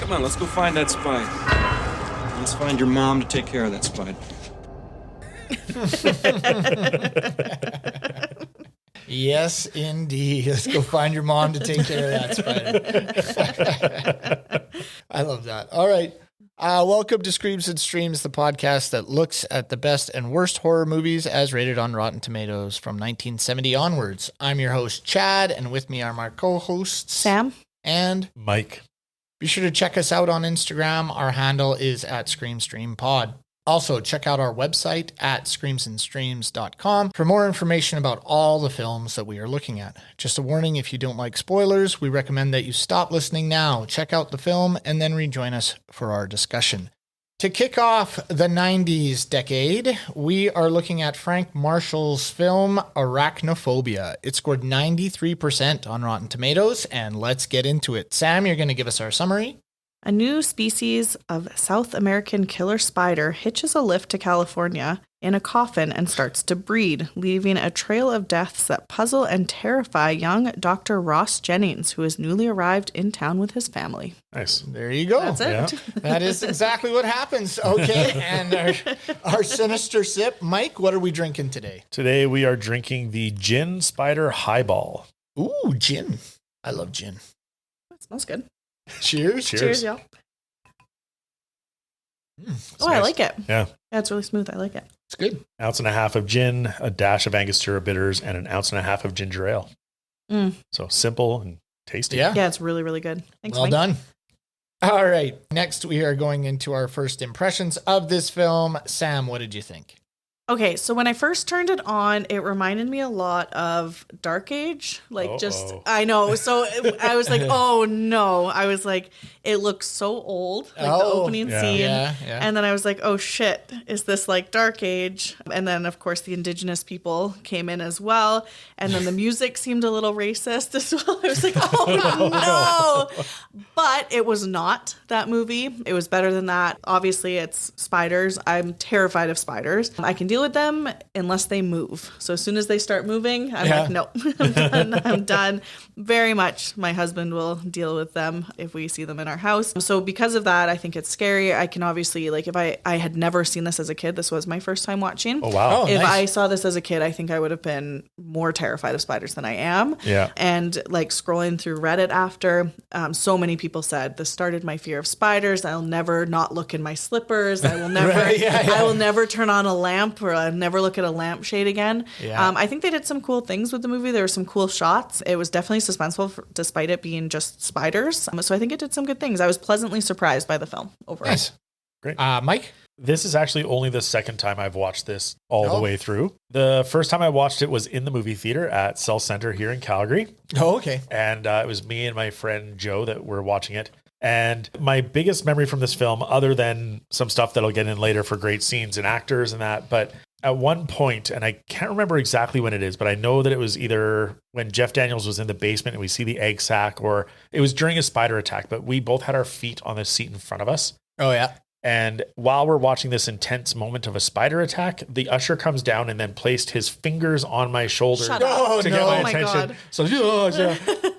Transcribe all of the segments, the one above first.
Come on, let's go find that spider. Let's find your mom to take care of that spider. Yes, indeed. Let's go find your mom to take care of that spider. I love that. All right. Welcome to Screams and Streams, the podcast that looks at the best and worst horror movies as rated on Rotten Tomatoes from 1970 onwards. I'm your host, Chad, and with me are my co-hosts, Sam and Mike. Be sure to check us out on Instagram. Our handle is at ScreamStreamPod. Also, check out our website at screamsandstreams.com for more information about all the films that we are looking at. Just a warning, if you don't like spoilers, we recommend that you stop listening now, check out the film, and then rejoin us for our discussion. To kick off the 90s decade, we are looking at Frank Marshall's film Arachnophobia. It scored 93% on Rotten Tomatoes, and let's get into it. Sam, you're going to give us our summary. A new species of South American killer spider hitches a lift to California in a coffin and starts to breed, leaving a trail of deaths that puzzle and terrify young Dr. Ross Jennings, who has newly arrived in town with his family. Nice. There you go. That's it. Yeah. That is exactly what happens. Okay, and our sinister sip. Mike, what are we drinking today? Today we are drinking the Gin Spider Highball. Ooh, gin. I love gin. That smells good. Cheers. Cheers, y'all. Oh, I like it. Yeah, it's really smooth. I like it. It's good. Ounce and a half of gin, a dash of Angostura bitters, and an ounce and a half of ginger ale. So simple and tasty. Yeah. Yeah, it's really, really good. Thanks, Well Mike. done. All right. Next, we are going into our first impressions of this film. Sam, what did you think? Okay, so when I first turned it on, it reminded me a lot of Dark Age. I know. So I was like, oh no. I was like, it looks so old, like the opening scene. Yeah. And then I was like, oh shit, is this like Dark Age? And then, of course, the indigenous people came in as well. And then the music seemed a little racist as well. I was like, oh no. But it was not that movie. It was better than that. Obviously, it's spiders. I'm terrified of spiders. I can deal with them unless they move. So as soon as they start moving, I'm like, no, I'm done. Very much my husband will deal with them if we see them in our house. So because of that, I think it's scary. I can obviously, like, if I had never seen this as a kid, this was my first time watching. Oh, wow. If I saw this as a kid, I think I would have been more terrified of spiders than I am. Yeah. And like scrolling through Reddit after, so many people said this started my fear of spiders. I'll never not look in my slippers. I will never, I will never turn on a lamp, or I'll never look at a lampshade again. Yeah. I think they did some cool things with the movie. There were some cool shots. It was definitely suspenseful despite it being just spiders. So I think it did some good things. I was pleasantly surprised by the film overall. Nice. Great. Mike? This is actually only the second time I've watched this all the way through. The first time I watched it was in the movie theater at Cell Center here in Calgary. Oh, okay. And it was me and my friend Joe that were watching it. And my biggest memory from this film, other than some stuff that I'll get in later for great scenes and actors and that, but at one point, and I can't remember exactly when it is, but I know that it was either when Jeff Daniels was in the basement and we see the egg sack, or it was during a spider attack, but we both had our feet on the seat in front of us. Oh, yeah. And while we're watching this intense moment of a spider attack, the usher comes down and then placed his fingers on my shoulder Shut up. to get my Oh my attention. God. So,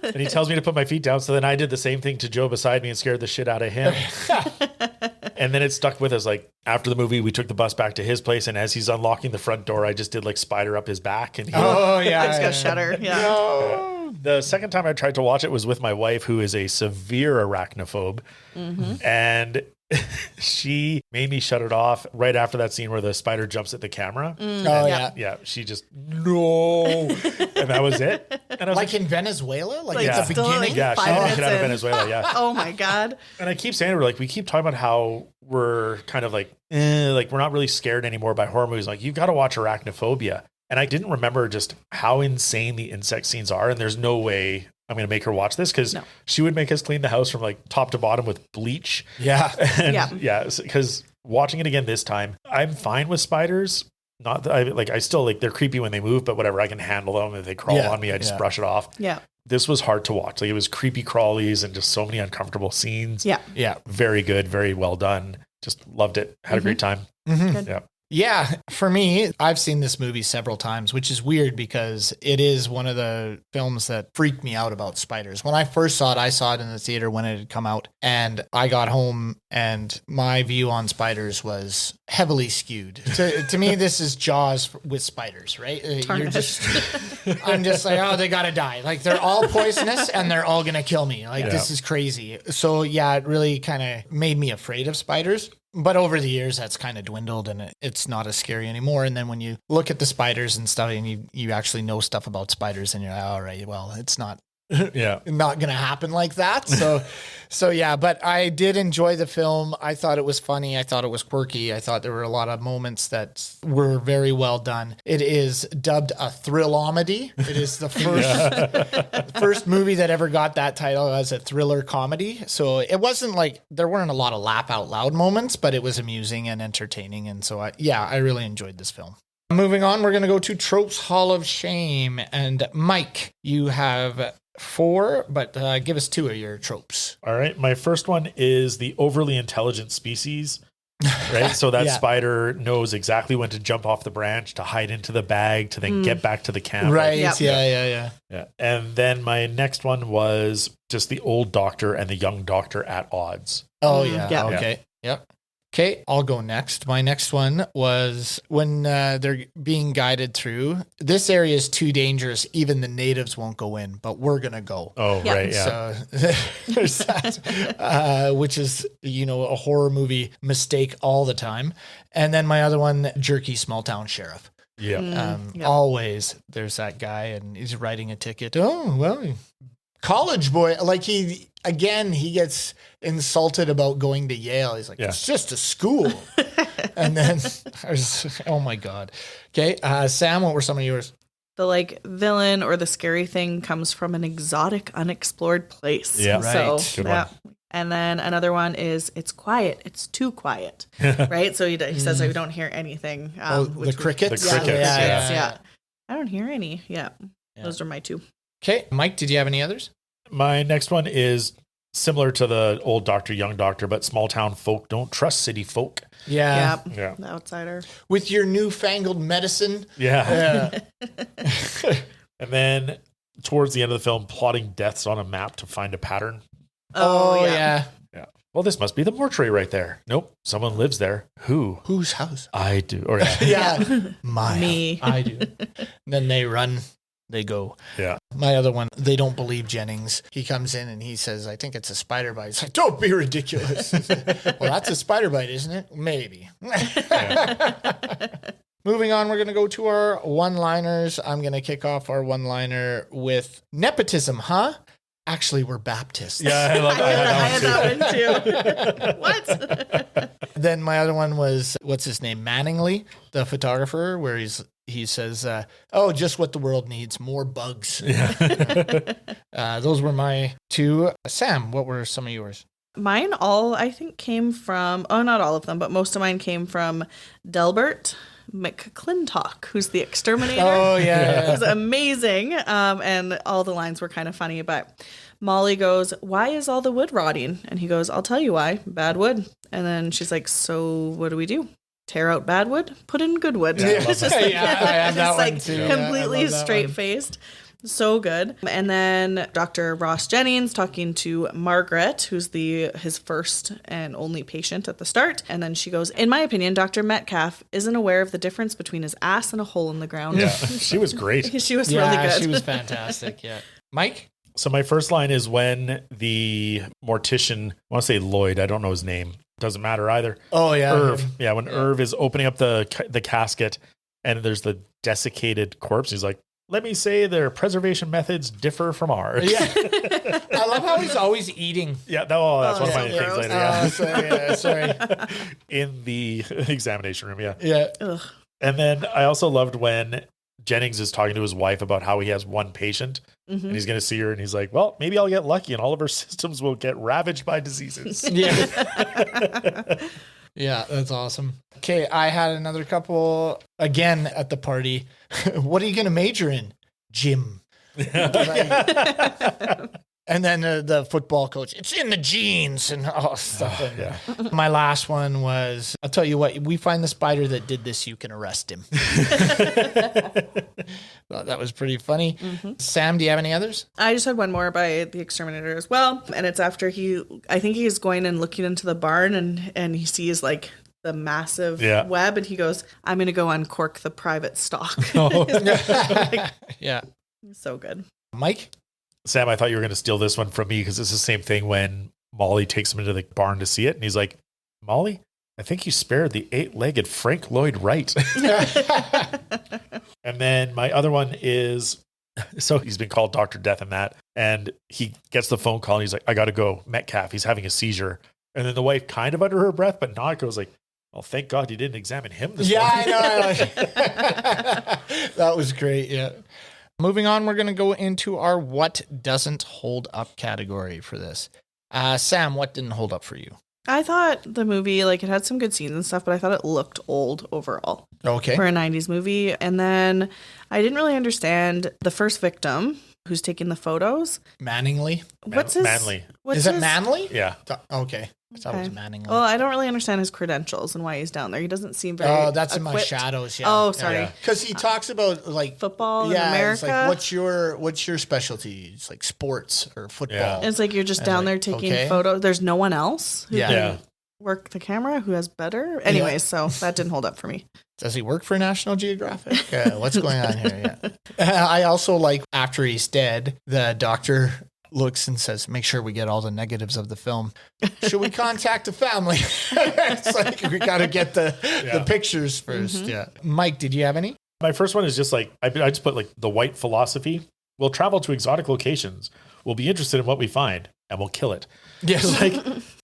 and he tells me to put my feet down. So then I did the same thing to Joe beside me and scared the shit out of him. And then it stuck with us. Like after the movie, we took the bus back to his place. And as he's unlocking the front door, I just did like spider up his back. And he I just got shudder. Yeah. No. The second time I tried to watch it was with my wife, who is a severe arachnophobe. And she made me shut it off right after that scene where the spider jumps at the camera. Yeah. She just, no. And that was it. And I was Like in Venezuela? Like Yeah. at the Still, beginning? like, yeah, she 5 had to minutes get out of in. Venezuela. Yeah. Oh my God. And I keep saying to her, like, we keep talking about how we're kind of like we're not really scared anymore by horror movies. Like, you've got to watch Arachnophobia. And I didn't remember just how insane the insect scenes are. And there's no way I'm going to make her watch this, because she would make us clean the house from like top to bottom with bleach. Yeah. And because watching it again this time, I'm fine with spiders. Not that I still like, they're creepy when they move, but whatever, I can handle them. If they crawl on me, I just brush it off. Yeah. This was hard to watch. Like, it was creepy-crawlies and just so many uncomfortable scenes. Yeah. Yeah. Very good, very well done. Just loved it. Had a great time. Good. Yeah. Yeah, for me, I've seen this movie several times, which is weird because it is one of the films that freaked me out about spiders. When I first saw it, I saw it in the theater when it had come out, and I got home and my view on spiders was heavily skewed. To me, this is Jaws with spiders, right? I'm just like, oh, they gotta die. Like, they're all poisonous and they're all gonna kill me. Like, this is crazy. So yeah, it really kind of made me afraid of spiders. But over the years, that's kind of dwindled and it's not as scary anymore. And then when you look at the spiders and stuff and you actually know stuff about spiders and you're like, all right, well, it's not not going to happen like that. So yeah, but I did enjoy the film. I thought it was funny. I thought it was quirky. I thought there were a lot of moments that were very well done. It is dubbed a thrillamedy. It is the first movie that ever got that title as a thriller comedy. So it wasn't like, there weren't a lot of laugh out loud moments, but it was amusing and entertaining. And so I really enjoyed this film. Moving on, we're going to go to Tropes Hall of Shame. And Mike, you have 4, but give us 2 of your tropes. All right. My first one is the overly intelligent species, right? So that spider knows exactly when to jump off the branch, to hide into the bag, to then get back to the camp. Right. Yep. Yeah. And then my next one was just the old doctor and the young doctor at odds. Oh, yeah. Yeah. Okay. Yep. Okay, I'll go next. My next one was when they're being guided through. This area is too dangerous. Even the natives won't go in, but we're going to go. Oh, Yep. right. Yeah. So there's that, which is, a horror movie mistake all the time. And then my other one, Jerky Small Town Sheriff. Yeah. Always there's that guy and he's writing a ticket. Oh, well, college boy. Like he gets insulted about going to Yale. He's like, it's just a school. And then, oh my God. Okay. Sam, what were some of yours? The villain or the scary thing comes from an exotic, unexplored place. Yeah. Right. So, And then another one is it's quiet. It's too quiet. Right. So he says we don't hear anything. The crickets? The crickets. Yeah. I don't hear any. Yeah. Those are my 2. Okay. Mike, did you have any others? My next one is similar to the old doctor, young doctor, but small town folk don't trust city folk. Yeah. Yeah. The outsider. With your newfangled medicine. Yeah. And then towards the end of the film, plotting deaths on a map to find a pattern. Oh, yeah. Well, this must be the mortuary right there. Nope. Someone lives there. Who? Whose house? I do. Or Me. I do. Then they run. They go. Yeah. My other one, they don't believe Jennings. He comes in and he says, I think it's a spider bite. He's like, don't be ridiculous. Well, that's a spider bite, isn't it? Maybe. Moving on, we're going to go to our one-liners. I'm going to kick off our one-liner with nepotism, huh? Actually, we're Baptists. Yeah, I love that. I had that one too. What? Then my other one was, what's his name? Manningly, the photographer, where he says, just what the world needs, more bugs. Yeah. Those were my 2. Sam, what were some of yours? Mine all, I think, came from, not all of them, but most of mine came from Delbert McClintock, who's the exterminator. Oh, yeah. It was amazing. And all the lines were kind of funny, but Molly goes, why is all the wood rotting? And he goes, I'll tell you why, bad wood. And then she's like, so what do we do? Tear out bad wood, put in good wood. Yeah, It's just like, I have that just one like too. completely Yeah, I love that straight faced. So good. And then Dr. Ross Jennings talking to Margaret, who's his first and only patient at the start. And then she goes, in my opinion, Dr. Metcalf isn't aware of the difference between his ass and a hole in the ground. Yeah. She was great. She was really good. She was fantastic. Yeah. Mike? So my first line is when the mortician, I want to say Lloyd, I don't know his name. Doesn't matter either. Oh, yeah. Irv. Yeah, when Irv is opening up the casket and there's the desiccated corpse, he's like, let me say their preservation methods differ from ours. Yeah. I love how he's always eating. Yeah, that's one of my so things gross. later. Sorry. In the examination room, yeah. Yeah. Ugh. And then I also loved when Jennings is talking to his wife about how he has one patient and he's going to see her and he's like, well, maybe I'll get lucky and all of her systems will get ravaged by diseases. Yeah. Yeah, that's awesome. Okay, I had another couple again at the party. What are you going to major in? Gym. And then the football coach, it's in the genes and all stuff. Yeah. My last one was, I'll tell you what, we find the spider that did this, you can arrest him. Well, that was pretty funny. Mm-hmm. Sam, do you have any others? I just had one more by The Exterminator as well. And it's after I think he's going and looking into the barn and he sees like the massive web and he goes, I'm going to go uncork the private stock. Yeah. So good. Mike? Sam, I thought you were going to steal this one from me because it's the same thing when Molly takes him into the barn to see it. And he's like, Molly, I think you spared the 8-legged Frank Lloyd Wright. And then my other one is, so he's been called Dr. Death in that. And he gets the phone call and he's like, I got to go. Metcalf, he's having a seizure. And then the wife kind of under her breath, but not, goes like, well, thank God you didn't examine him this morning. I know. That was great. Yeah. Moving on, we're going to go into our what doesn't hold up category for this. Sam, what didn't hold up for you? I thought the movie, like, it had some good scenes and stuff, but I thought it looked old overall. Okay. For a 90s movie. And then I didn't really understand the first victim who's taking the photos. Manningly? Manly. Is it Manly? Yeah. Okay. I thought it was Manningly. Well, I don't really understand his credentials and why he's down there. He doesn't seem very Oh, that's in my equipped. shadows. Yeah. Oh, sorry. Because he talks about like Football in It's America. like, what's your specialty? It's like sports or football. Yeah. It's like you're just down there taking okay. photos. There's no one else who Yeah. can work the camera who has better. Anyways, so that didn't hold up for me. Does he work for National Geographic? What's going on here? Yeah. I also like after he's dead, the doctor looks and says, make sure we get all the negatives of the film. Should we contact the family? It's like we got to get the pictures first. Mm-hmm. Yeah. Mike, did you have any? My first one is just like, I just put like the white philosophy. We'll travel to exotic locations. We'll be interested in what we find and we'll kill it. Yes. Like,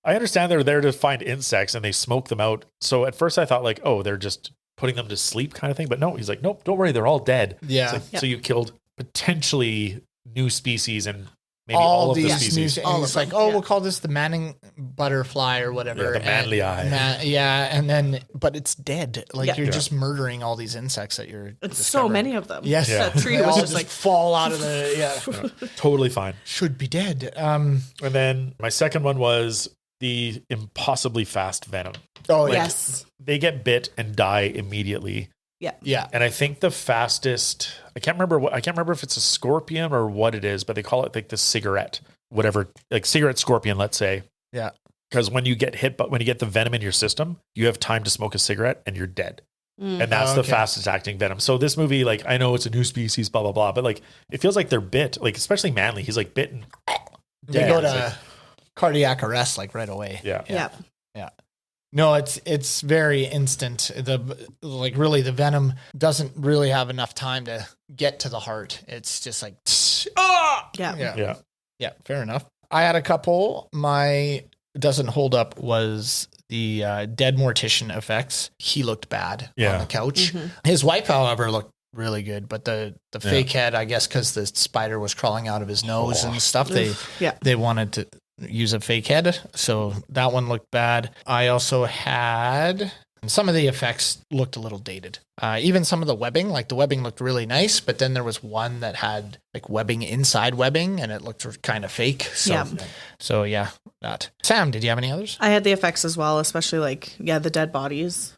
I understand they're there to find insects and they smoke them out. So at first I thought like, oh, they're just putting them to sleep kind of thing. But no, he's like, nope, don't worry. They're all dead. Yeah. Like, so you killed potentially new species and maybe all of the species. And it's like, we'll call this the Manning butterfly or whatever. Yeah, the manly eye. And then, but it's dead. Like you're Yeah. just murdering all these insects that you're It's discovering. so many of them. Yes. That tree They was all just like fall out of the, Totally fine. should be dead. And then my second one was the impossibly fast venom. Oh, Like, yes. They get bit and die immediately. Yeah. And I think the fastest, I can't remember if it's a scorpion or what it is, but they call it like the cigarette, whatever, like cigarette scorpion, let's say. Yeah. Because when you get hit, but when you get the venom in your system, you have time to smoke a cigarette and you're dead. And that's the fastest acting venom. So this movie, like, I know it's a new species, blah, blah, blah, but like, it feels like they're bit, like, especially Manly. He's like bitten. They go to cardiac arrest like right away. Yeah. No, it's very instant. The venom doesn't really have enough time to get to the heart. It's just like, Yeah. Yeah, fair enough. I had a couple. My doesn't hold up was the dead mortician effects. He looked bad on the couch. Mm-hmm. His wife, however, looked really good, but the fake head, I guess, because the spider was crawling out of his nose and stuff, they wanted to use a fake head, so that one looked bad. I also had some of the effects looked a little dated. Even some of the webbing, like the webbing looked really nice, but then there was one that had like webbing inside webbing and it looked kind of fake. So yeah, that. Sam, did you have any others? I had the effects as well, especially like, the dead bodies.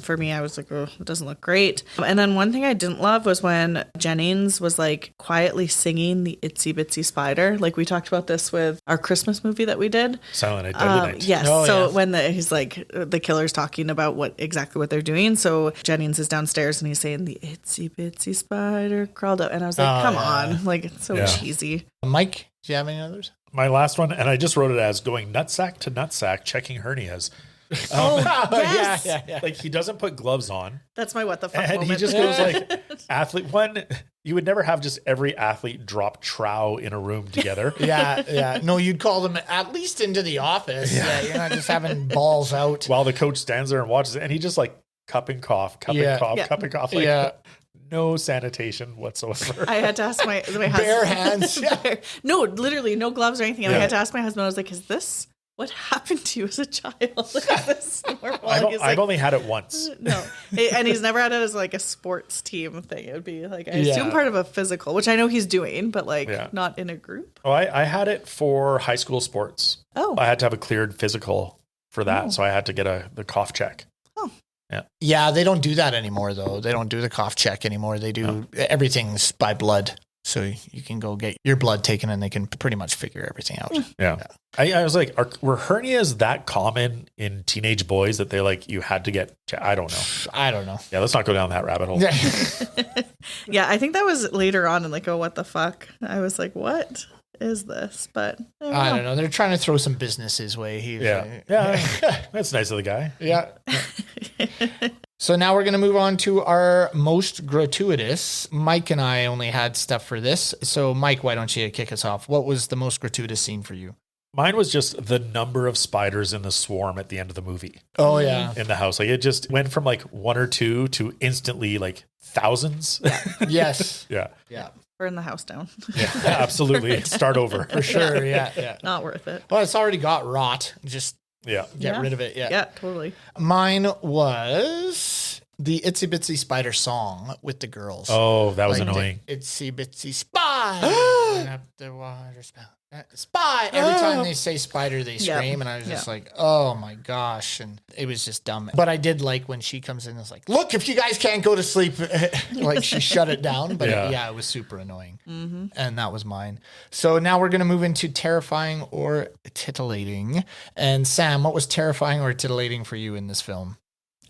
For me, I was like, oh, it doesn't look great. And then one thing I didn't love was when Jennings was like quietly singing the Itsy Bitsy Spider. Like we talked about this with our Christmas movie that we did. Silent Night, Deadly Night. Yes. When he's like, the killer's talking about exactly what they're doing. So Jennings is downstairs and he's saying the Itsy Bitsy Spider crawled up. And I was like, come on. Like, it's so cheesy. Mike, do you have any others? My last one, and I just wrote it as going nutsack to nutsack, checking hernias. Yes. Yeah. Like he doesn't put gloves on. That's my what the fuck And moment. he just goes like, athlete one, you would never have just every athlete drop trow in a room together. Yeah. No, you'd call them at least into the office. Yeah, you're not just having balls out. While the coach stands there and watches it, and he just like cup and cough. Like, no sanitation whatsoever. I had to ask my husband. Bare hands. No, literally no gloves or anything. And I had to ask my husband, I was like, is this what happened to you as a child? Is this normal? And he's I've only had it once. no. And he's never had it as like a sports team thing. It would be like, I assume part of a physical, which I know he's doing, but like not in a group. Oh, I had it for high school sports. Oh. I had to have a cleared physical for that. So I had to get the cough check. Oh. Yeah, they don't do that anymore, though. They don't do the cough check anymore. They do everything's by blood. So you can go get your blood taken and they can pretty much figure everything out. Yeah. I was like, were hernias that common in teenage boys that they like, you had to get, I don't know. Yeah, let's not go down that rabbit hole. Yeah, I think that was later on and like, oh, what the fuck? I was like, what is this? But I don't know. They're trying to throw some business his way. Yeah. That's nice of the guy. Yeah. So now we're going to move on to our most gratuitous. Mike and I only had stuff for this. So Mike, why don't you kick us off? What was the most gratuitous scene for you? Mine was just the number of spiders in the swarm at the end of the movie. Oh, yeah. In the house. Like it just went from like one or two to instantly like thousands. Yes. Yeah. burn the house down. Yeah, absolutely. Start over. For sure. Yeah. Not worth it. Well, it's already got rot. Just get rid of it. Yeah, totally. Mine was the Itsy Bitsy Spider song with the girls. Oh, that was annoying. Itsy Bitsy Spider. Up the water spout. Spy. Every time they say spider, they scream. And I was just like, oh my gosh. And it was just dumb. But I did like when she comes in and is like, look, if you guys can't go to sleep, like she shut it down. But it was super annoying. Mm-hmm. And that was mine. So now we're going to move into terrifying or titillating. And Sam, what was terrifying or titillating for you in this film?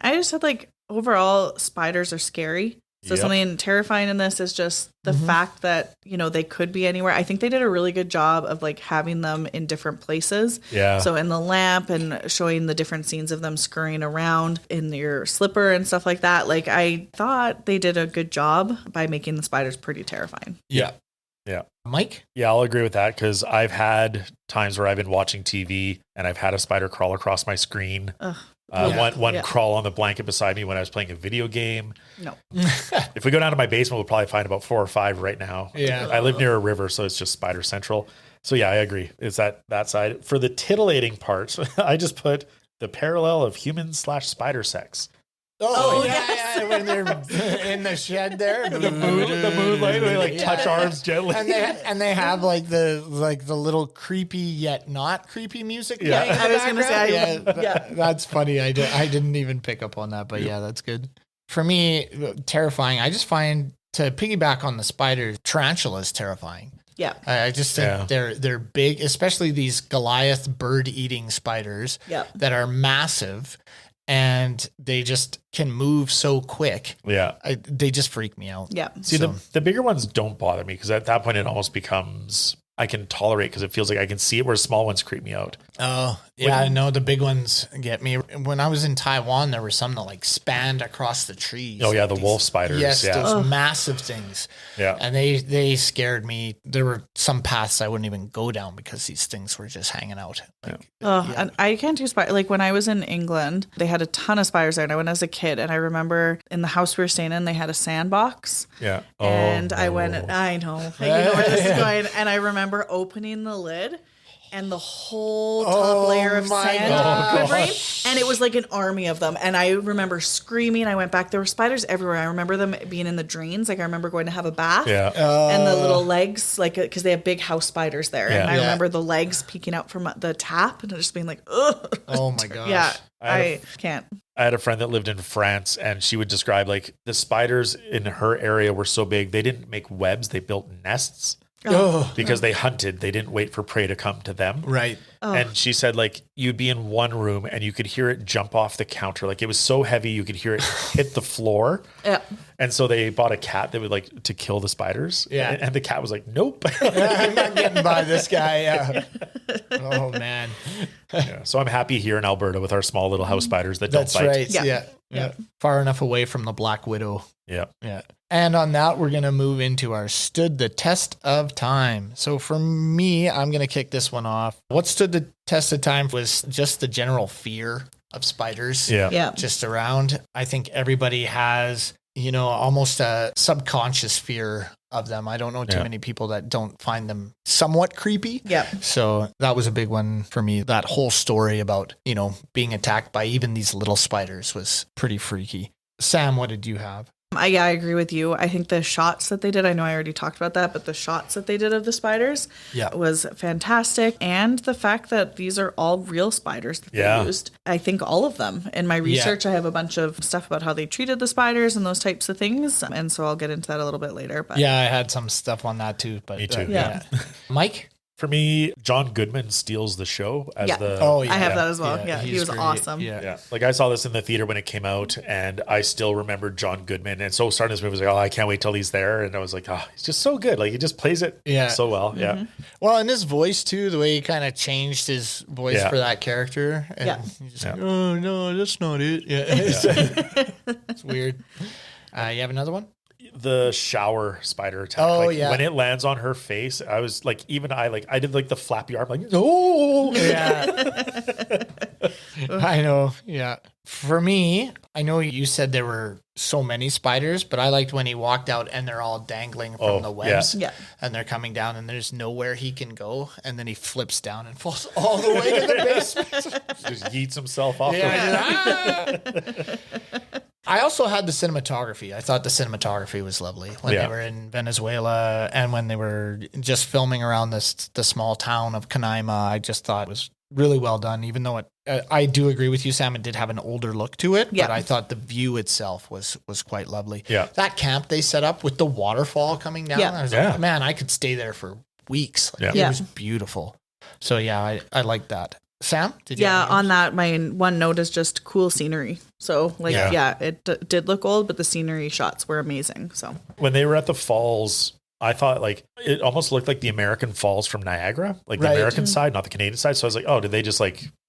I just said like overall spiders are scary. So something terrifying in this is just the fact that, you know, they could be anywhere. I think they did a really good job of like having them in different places. Yeah. So in the lamp and showing the different scenes of them scurrying around in your slipper and stuff like that. Like I thought they did a good job by making the spiders pretty terrifying. Yeah. Mike? Yeah, I'll agree with that because I've had times where I've been watching TV and I've had a spider crawl across my screen. One crawl on the blanket beside me when I was playing a video game. No. If we go down to my basement, we'll probably find about 4 or 5 right now. Yeah. I live near a river, so it's just spider central. So yeah, I agree. It's that side. For the titillating part, I just put the parallel of human/spider sex. Oh, yeah. When they're in the shed there, the moonlight, they like touch arms gently, and they have like the little creepy yet not creepy music. Yeah, playing in the I was going to say, that's funny. I didn't even pick up on that, but yeah, that's good. For me, terrifying. I just find to piggyback on the spider, tarantulas terrifying. Yeah. I just think they're big, especially these Goliath bird-eating spiders that are massive. And they just can move so quick. Yeah. They just freak me out. Yeah. See, the bigger ones don't bother me because at that point it almost becomes, I can tolerate because it feels like I can see it, where small ones creep me out. Oh, yeah. I know the big ones get me. When I was in Taiwan, there were some that like spanned across the trees. Oh, yeah. The wolf spiders. Yes. Those massive things. Yeah. And they scared me. There were some paths I wouldn't even go down because these things were just hanging out. And I can't do spiders. Like when I was in England, they had a ton of spiders there. And I went as a kid, and I remember in the house we were staying in, they had a sandbox. Yeah. And I went, I know. Like, you know where this is going. And I remember opening the lid and the whole top layer of sand quivering. And it was like an army of them. And I remember screaming. I went back. There were spiders everywhere. I remember them being in the drains. Like I remember going to have a bath. Yeah. And the little legs, like, because they have big house spiders there. Yeah. And I remember the legs peeking out from the tap and just being like, ugh. Oh my gosh. Yeah. I can't. I had a friend that lived in France, and she would describe like the spiders in her area were so big, they didn't make webs, they built nests. Because they hunted, they didn't wait for prey to come to them. Right. And she said like you'd be in one room and you could hear it jump off the counter. Like it was so heavy you could hear it hit the floor. Yeah. And so they bought a cat that would like to kill the spiders. Yeah. And the cat was like, nope. I'm not getting by this guy. Yeah. Oh man. So I'm happy here in Alberta with our small little house spiders that don't bite. That's right. Yeah. Far enough away from the Black Widow. Yeah. And on that, we're going to move into our stood the test of time. So for me, I'm going to kick this one off. What stood the test of time was just the general fear of spiders. Yeah. Just around. I think everybody has almost a subconscious fear of them. I don't know too many people that don't find them somewhat creepy. Yeah. So that was a big one for me. That whole story about, being attacked by even these little spiders was pretty freaky. Sam, what did you have? I agree with you. I think the shots that they did, I know I already talked about that, but the shots that they did of the spiders was fantastic. And the fact that these are all real spiders that they used. I think all of them. In my research, I have a bunch of stuff about how they treated the spiders and those types of things. And so I'll get into that a little bit later. But yeah, I had some stuff on that too. But me too. Mike? For me, John Goodman steals the show as the. Oh, yeah. I have that as well. Yeah, he was great. awesome. Yeah. Like I saw this in the theater when it came out, and I still remember John Goodman. And so starting this movie was like, oh, I can't wait till he's there. And I was like, oh, he's just so good. Like he just plays it so well. Mm-hmm. Yeah. Well, and his voice too, the way he kind of changed his voice for that character. And he's just like, oh no, that's not it. Yeah. It's weird. You have another one? The shower spider attack. When it lands on her face, I was like, I did like the flappy arm, like, no. Yeah. I know. Yeah. For me, I know you said there were so many spiders, but I liked when he walked out and they're all dangling from the webs. Yeah. And they're coming down and there's nowhere he can go. And then he flips down and falls all the way to the basement. Just yeets himself off. I also had the cinematography. I thought the cinematography was lovely when they were in Venezuela and when they were just filming around the small town of Canaima. I just thought it was really well done, even though I do agree with you, Sam, it did have an older look to it, but I thought the view itself was quite lovely. Yeah. That camp they set up with the waterfall coming down, I was like, man, I could stay there for weeks. It was beautiful. So I like that. Sam, did you? Yeah, on that, my one note is just cool scenery. So, it did look old, but the scenery shots were amazing. So when they were at the falls, I thought it almost looked like the American Falls from Niagara, like the American side, not the Canadian side. So I was like, oh, did they just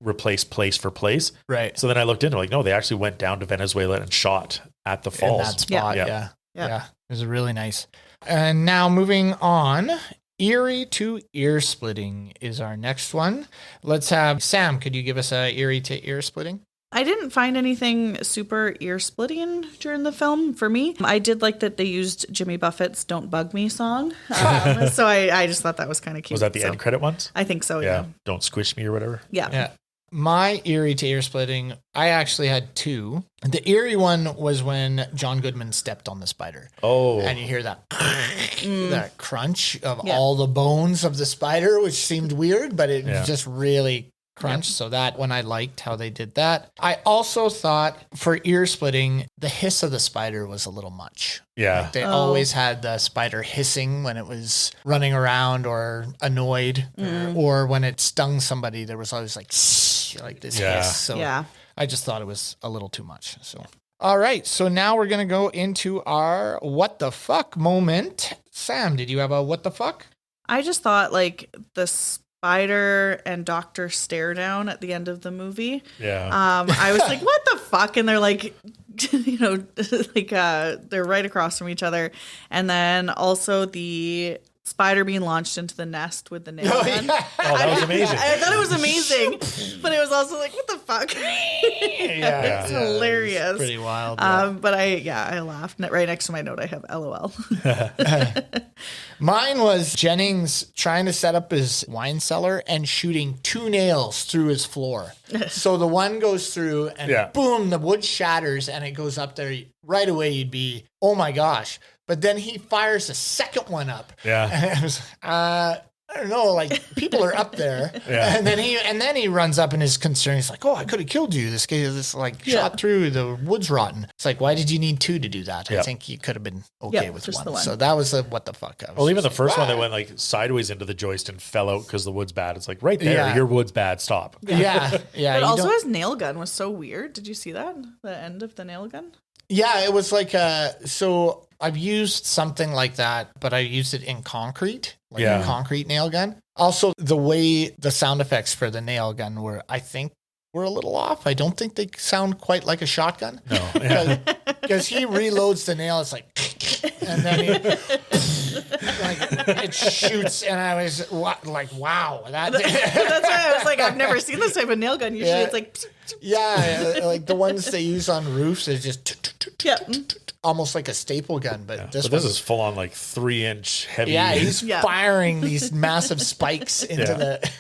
replace place for place? Right. So then I looked into no, they actually went down to Venezuela and shot at the falls. In that spot, yeah. It was really nice. And now moving on. Eerie to ear splitting is our next one. Let's have Sam. Could you give us a eerie to ear splitting? I didn't find anything super ear splitting during the film for me. I did like that they used Jimmy Buffett's "Don't Bug Me" song, so I just thought that was kind of cute. Was that the end credit ones? I think so. Yeah. Don't squish me or whatever. Yeah. My eerie to ear splitting, I actually had two. The eerie one was when John Goodman stepped on the spider. Oh. And you hear that that crunch of all the bones of the spider, which seemed weird, but it just really crunched. So that one I liked how they did that. I also thought for ear splitting, the hiss of the spider was a little much. Yeah. They always had the spider hissing when it was running around or annoyed or when it stung somebody, there was always like this hiss. So I just thought it was a little too much. So, all right. So now we're going to go into our what the fuck moment. Sam, did you have a what the fuck? I just thought the spider and doctor stare down at the end of the movie. Yeah. I was like, what the fuck? And they're they're right across from each other. And then also the spider being launched into the nest with the nail gun. Yeah. Oh, that was amazing. I thought it was amazing, but it was also like, what the fuck? It's hilarious. It's pretty wild. But I laughed. Right next to my note, I have LOL. Mine was Jennings trying to set up his wine cellar and shooting two nails through his floor. So the one goes through and boom, the wood shatters and it goes up there. Right away, you'd be, oh my gosh. But then he fires a second one up. Yeah. And it was, I don't know, people are up there. And then he runs up and is concerned. He's like, oh, I could have killed you. This guy is shot through, the wood's rotten. It's like, why did you need two to do that? I think you could have been okay with one. So that was a what the fuck. Well, even the first one that went sideways into the joist and fell out because the wood's bad. It's like right there, your wood's bad. Stop. Yeah. But also his nail gun was so weird. Did you see that? The end of the nail gun? Yeah, it was so I've used something like that, but I used it in concrete, a concrete nail gun. Also, the way the sound effects for the nail gun were a little off. I don't think they sound quite like a shotgun. No. Because he reloads the nail, it's like, and then he, it shoots, and I was like, wow. That's why I was like, I've never seen this type of nail gun. Usually it's like, yeah, like the ones they use on roofs is just yeah. almost like a staple gun, but This is full on like 3-inch heavy. yeah, he's firing these massive spikes into the.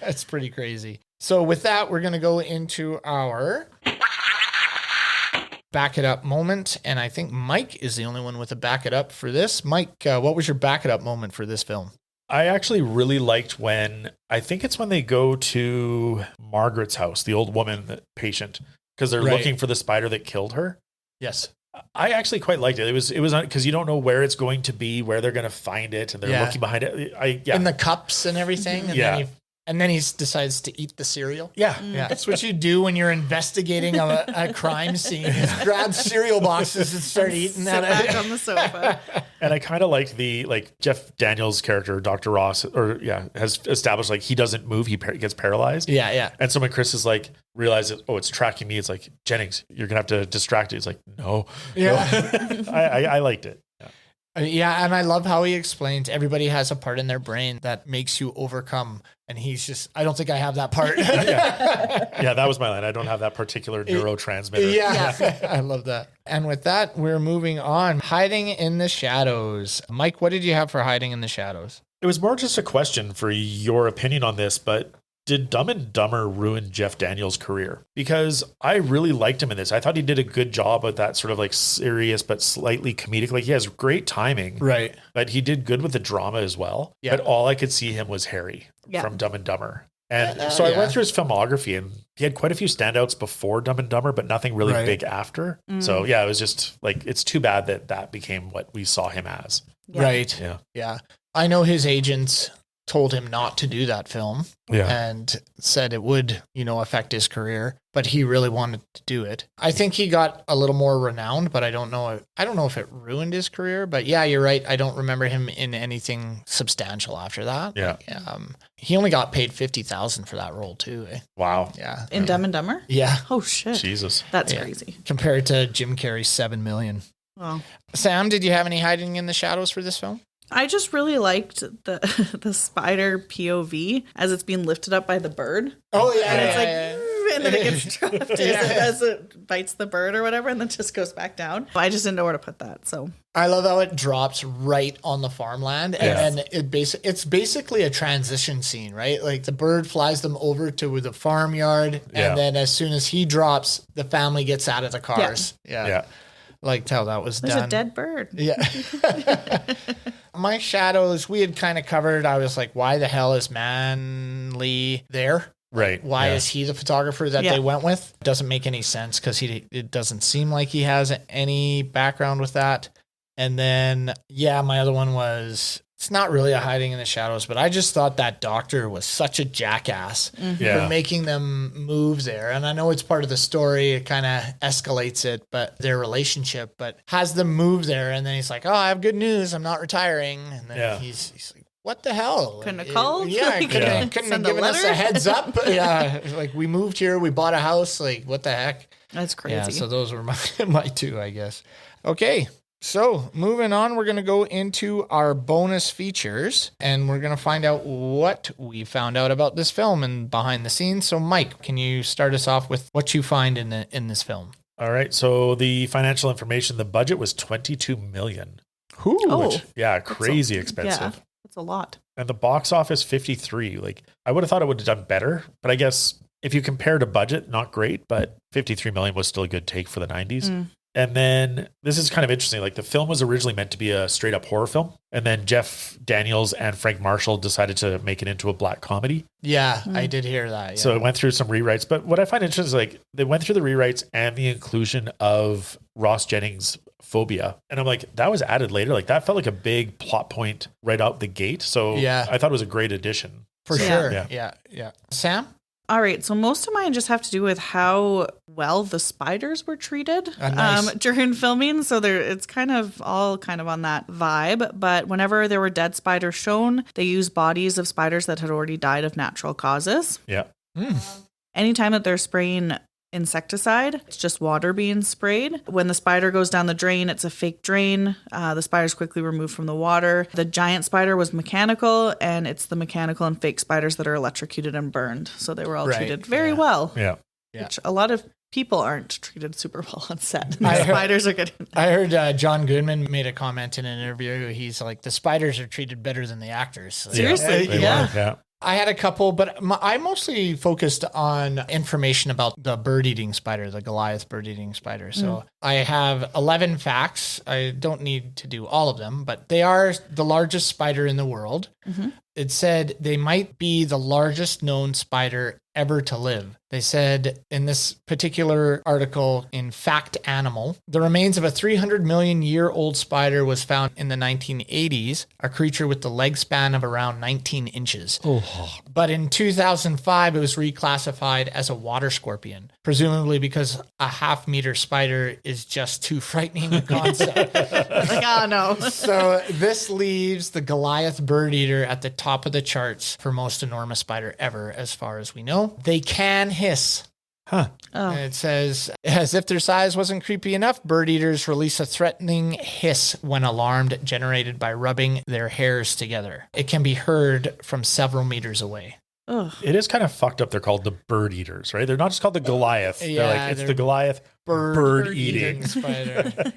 That's pretty crazy. So with that, we're gonna go into our back it up moment, and I think Mike is the only one with a back it up for this. Mike, what was your back it up moment for this film? I actually really liked when, I think it's when they go to Margaret's house, the old woman, the patient, because they're looking for the spider that killed her. Yes. I actually quite liked it. It was because you don't know where it's going to be, where they're going to find it, and they're looking behind it. In the cups and everything. And then he decides to eat the cereal. Yeah. That's what you do when you're investigating a crime scene. Is grab cereal boxes and start eating that. Back on the sofa. And I kind of like Jeff Daniels' character, Dr. Ross, has established like he doesn't move, he gets paralyzed. Yeah. And so when Chris is like, realizes, it's tracking me, it's like, Jennings, you're going to have to distract it. It's like, no. Yeah. I liked it. Yeah, and I love how he explains everybody has a part in their brain that makes you overcome. And he's just, I don't think I have that part. Yeah, that was my line. I don't have that particular neurotransmitter. Yeah, I love that. And with that, we're moving on. Hiding in the shadows. Mike, what did you have for hiding in the shadows? It was more just a question for your opinion on this, but did Dumb and Dumber ruin Jeff Daniels' career? Because I really liked him in this. I thought he did a good job with that sort of like serious but slightly comedic. Like he has great timing, right? But he did good with the drama as well. Yeah. But all I could see him was Harry from Dumb and Dumber. And so I went through his filmography, and he had quite a few standouts before Dumb and Dumber, but nothing really big after. So yeah, it was just like, it's too bad that became what we saw him as. Right. Yeah. I know his agents told him not to do that film and said it would, affect his career, but he really wanted to do it. I think he got a little more renowned, but I don't know if it ruined his career, but yeah, you're right. I don't remember him in anything substantial after that. Yeah. He only got paid $50,000 for that role too. Wow. Yeah. In Dumb and Dumber? Yeah. Oh shit. Jesus. That's crazy. Compared to Jim Carrey's $7 million. Wow. Sam, did you have any hiding in the shadows for this film? I just really liked the spider POV as it's being lifted up by the bird. Oh yeah, and it's like, and then it gets dropped as it bites the bird or whatever, and then just goes back down. I just didn't know where to put that. So I love how it drops right on the farmland, and it's basically a transition scene, right? Like the bird flies them over to the farmyard, and then as soon as he drops, the family gets out of the cars. Yeah. Liked how that was There's done. a dead bird. Yeah. My shadows, we had kind of covered. I was like, why the hell is Manly there? Right. Why is he the photographer that they went with? Doesn't make any sense because it doesn't seem like he has any background with that. And then, my other one was, it's not really a hiding in the shadows, but I just thought that doctor was such a jackass for making them move there. And I know it's part of the story. It kind of escalates it, but their relationship, but has them move there. And then he's like, I have good news. I'm not retiring. And then he's like, what the hell? Couldn't have called? Couldn't have given us a heads up. Like we moved here, we bought a house. Like what the heck? That's crazy. Yeah, so those were my two, I guess. Okay. So moving on, we're going to go into our bonus features, and we're going to find out what we found out about this film and behind the scenes. So Mike, can you start us off with what you find in this film? All right. So the financial information, the budget was $22 million. Crazy expensive. Yeah, that's a lot. And the box office 53. Like I would have thought it would have done better, but I guess if you compare to budget, not great, but 53 million was still a good take for the 90s. And then this is kind of interesting. Like the film was originally meant to be a straight up horror film. And then Jeff Daniels and Frank Marshall decided to make it into a black comedy. Yeah, I did hear that. Yeah. So it went through some rewrites. But what I find interesting is like they went through the rewrites and the inclusion of Ross Jennings' phobia. And I'm like, that was added later. Like that felt like a big plot point right out the gate. So I thought it was a great addition. For sure. Yeah. Sam? All right, so most of mine just have to do with how well the spiders were treated during filming. So it's kind of all on that vibe. But whenever there were dead spiders shown, they used bodies of spiders that had already died of natural causes. Yeah. Anytime that they're spraying insecticide. It's just water being sprayed. When the spider goes down the drain, it's a fake drain. The spider's quickly removed from the water. The giant spider was mechanical, and it's the mechanical and fake spiders that are electrocuted and burned. So they were all treated very well. Yeah. Which a lot of people aren't treated super well on set. The spiders are good. I heard John Goodman made a comment in an interview. He's like, the spiders are treated better than the actors. Seriously? Yeah. I had a couple, but I mostly focused on information about the bird-eating spider, the Goliath bird-eating spider. So I have 11 facts. I don't need to do all of them, but they are the largest spider in the world. It said they might be the largest known spider ever to live. They said in this particular article in Fact Animal, the remains of a 300 million year old spider was found in the 1980s, a creature with the leg span of around 19 inches. But in 2005, it was reclassified as a water scorpion, presumably because a half-meter spider is just too frightening a concept. Like, oh no. So this leaves the Goliath bird eater at the top of the charts for most enormous spider ever, as far as we know. They can hiss. And it says, as if their size wasn't creepy enough, bird eaters release a threatening hiss when alarmed, generated by rubbing their hairs together. It can be heard from several meters away. It is kind of fucked up. They're called the bird eaters, right? They're not just called the Goliath. They're the Goliath bird eating spider.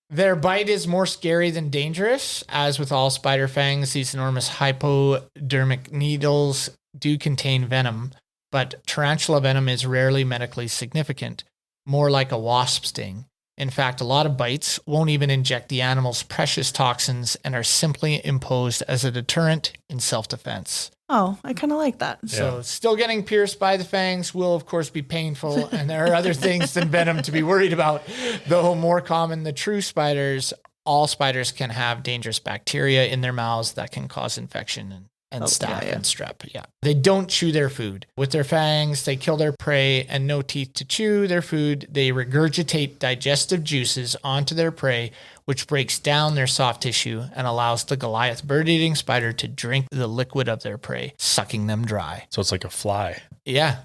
Their bite is more scary than dangerous. As with all spider fangs, these enormous hypodermic needles do contain venom, but tarantula venom is rarely medically significant, more like a wasp sting. In fact, a lot of bites won't even inject the animal's precious toxins and are simply imposed as a deterrent in self-defense. Oh, I kind of like that. So still getting pierced by the fangs will, of course, be painful, and there are other things than venom to be worried about. Though more common than true spiders, all spiders can have dangerous bacteria in their mouths that can cause infection and staph and strep. Yeah. They don't chew their food. With their fangs, they kill their prey, and no teeth to chew their food. They regurgitate digestive juices onto their prey, which breaks down their soft tissue and allows the Goliath bird-eating spider to drink the liquid of their prey, sucking them dry. So it's like a fly. Yeah.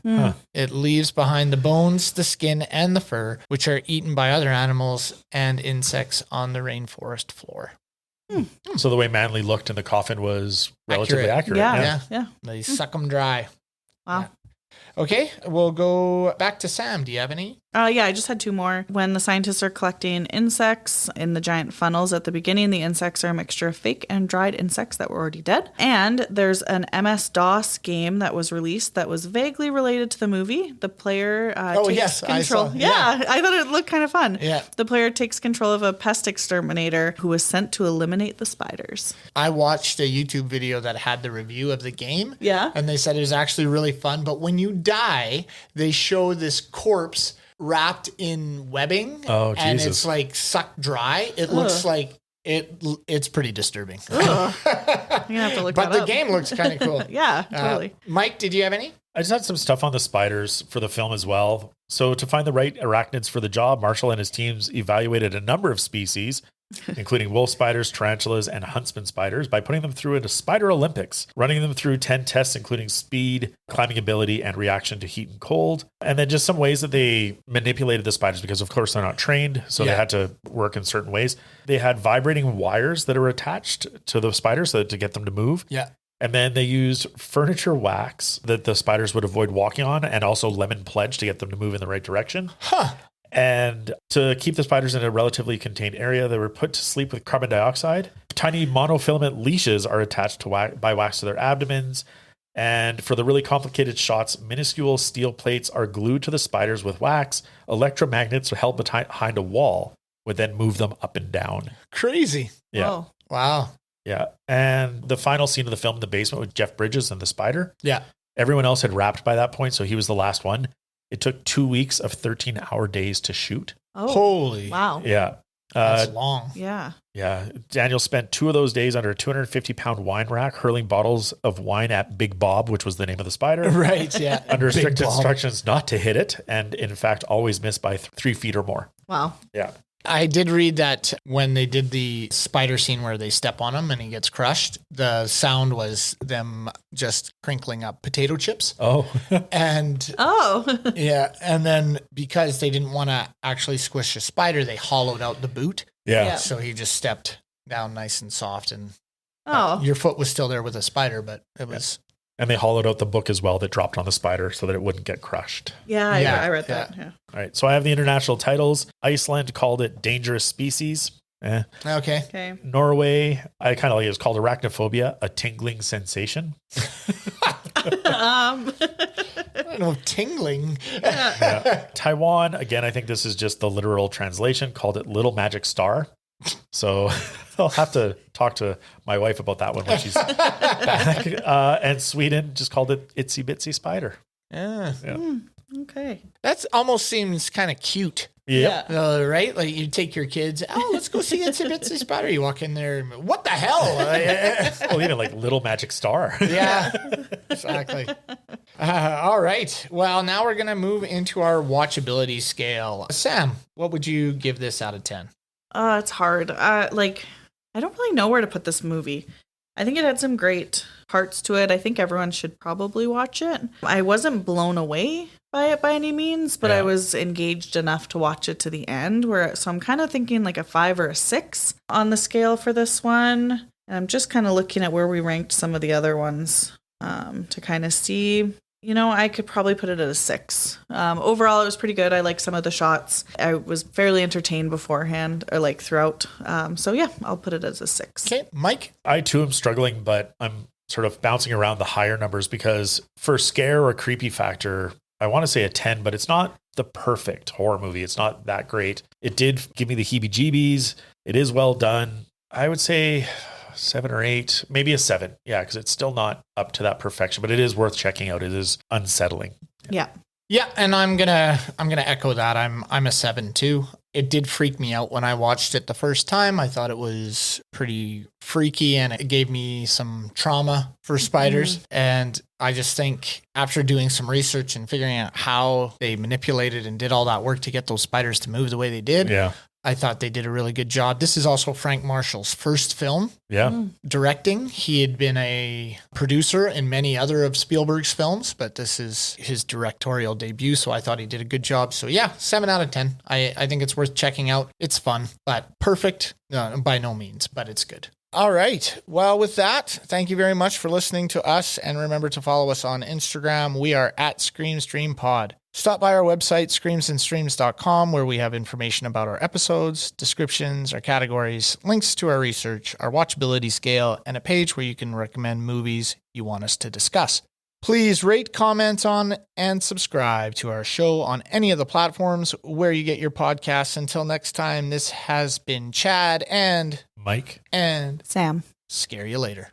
It leaves behind the bones, the skin, and the fur, which are eaten by other animals and insects on the rainforest floor. So the way Manly looked in the coffin was relatively accurate. Yeah. They suck them dry. Wow. Yeah. Okay, we'll go back to Sam. Do you have any? Yeah, I just had two more. When the scientists are collecting insects in the giant funnels at the beginning, the insects are a mixture of fake and dried insects that were already dead. And there's an MS-DOS game that was released that was vaguely related to the movie. The player takes control. I saw. Yeah, I thought it looked kind of fun. Yeah. The player takes control of a pest exterminator who was sent to eliminate the spiders. I watched a YouTube video that had the review of the game. Yeah. And they said it was actually really fun. But when you die, they show this corpse wrapped in webbing. Oh, and Jesus. it's like sucked dry. It looks like it's pretty disturbing. You're gonna have to look But that the up. game looks kind of cool. Yeah, totally. Mike, did you have any? I just had some stuff on the spiders for the film as well. So to find the right arachnids for the job, Marshall and his teams evaluated a number of species, including wolf spiders, tarantulas, and huntsman spiders, by putting them through a Spider Olympics, running them through 10 tests, including speed, climbing ability, and reaction to heat and cold. And then just some ways that they manipulated the spiders, because of course they're not trained, so they had to work in certain ways. They had vibrating wires that are attached to the spiders to get them to move. Yeah. And then they used furniture wax that the spiders would avoid walking on, and also lemon pledge to get them to move in the right direction. And to keep the spiders in a relatively contained area, they were put to sleep with carbon dioxide. Tiny monofilament leashes are attached to by wax to their abdomens. And for the really complicated shots, minuscule steel plates are glued to the spiders with wax. Electromagnets held behind a wall would then move them up and down. Crazy. Yeah. Whoa. Wow. Yeah. And the final scene of the film in the basement with Jeff Bridges and the spider. Yeah. Everyone else had wrapped by that point, so he was the last one. It took 2 weeks of 13-hour days to shoot. Oh, Holy. wow. Yeah. That's long. Yeah. Yeah. Daniel spent 2 of those days under a 250-pound wine rack, hurling bottles of wine at Big Bob, which was the name of the spider. Right. Yeah. Under Big strict Bob. instructions not to hit it, and in fact, always miss by 3 feet or more. Wow. Yeah. I did read that when they did the spider scene where they step on him and he gets crushed, the sound was them just crinkling up potato chips. Oh. And Oh. yeah, and then because they didn't want to actually squish a spider, they hollowed out the boot. Yeah. So he just stepped down nice and soft, and Oh. your foot was still there with a spider, but it was... And they hollowed out the book as well that dropped on the spider so that it wouldn't get crushed. Yeah, I read that. Yeah. All right. So I have the international titles. Iceland called it Dangerous Species. Okay. Okay. Norway, I kind of like it. It's called Arachnophobia, a tingling sensation. I don't know, tingling. Yeah. Taiwan, again, I think this is just the literal translation, called it Little Magic Star. So I'll have to talk to my wife about that one when she's back. And Sweden just called it Itsy Bitsy Spider. Yeah. Okay. That almost seems kind of cute. Yep. Right? Like you take your kids, let's go see Itsy Bitsy Spider. You walk in there, and, what the hell? Well, even like Little Magic Star. Yeah, exactly. All right. Well, now we're going to move into our watchability scale. Sam, what would you give this out of 10? It's hard. I don't really know where to put this movie. I think it had some great parts to it. I think everyone should probably watch it. I wasn't blown away by it by any means, but I was engaged enough to watch it to the end. So I'm kind of thinking like a 5 or a 6 on the scale for this one. And I'm just kind of looking at where we ranked some of the other ones to kind of see. I could probably put it at a 6. Overall, it was pretty good. I like some of the shots. I was fairly entertained beforehand or like throughout. So yeah, I'll put it as a 6. Okay, Mike? I too am struggling, but I'm sort of bouncing around the higher numbers because for scare or creepy factor, I want to say a 10, but it's not the perfect horror movie. It's not that great. It did give me the heebie-jeebies. It is well done. I would say 7 or 8, maybe a 7. Yeah, because it's still not up to that perfection, but it is worth checking out. It is unsettling. Yeah. Yeah, and I'm gonna echo that. I'm a 7 too. It did freak me out when I watched it the first time. I thought it was pretty freaky, and it gave me some trauma for spiders. And I just think after doing some research and figuring out how they manipulated and did all that work to get those spiders to move the way they did, I thought they did a really good job. This is also Frank Marshall's first film directing. He had been a producer in many other of Spielberg's films, but this is his directorial debut, so I thought he did a good job. So yeah, 7 out of 10. I think it's worth checking out. It's fun, but perfect by no means, but it's good. All right. Well, with that, thank you very much for listening to us, and remember to follow us on Instagram. We are at ScreamStreamPod. Stop by our website, screamsandstreams.com, where we have information about our episodes, descriptions, our categories, links to our research, our watchability scale, and a page where you can recommend movies you want us to discuss. Please rate, comment on, and subscribe to our show on any of the platforms where you get your podcasts. Until next time, this has been Chad and Mike and Sam. scare you later.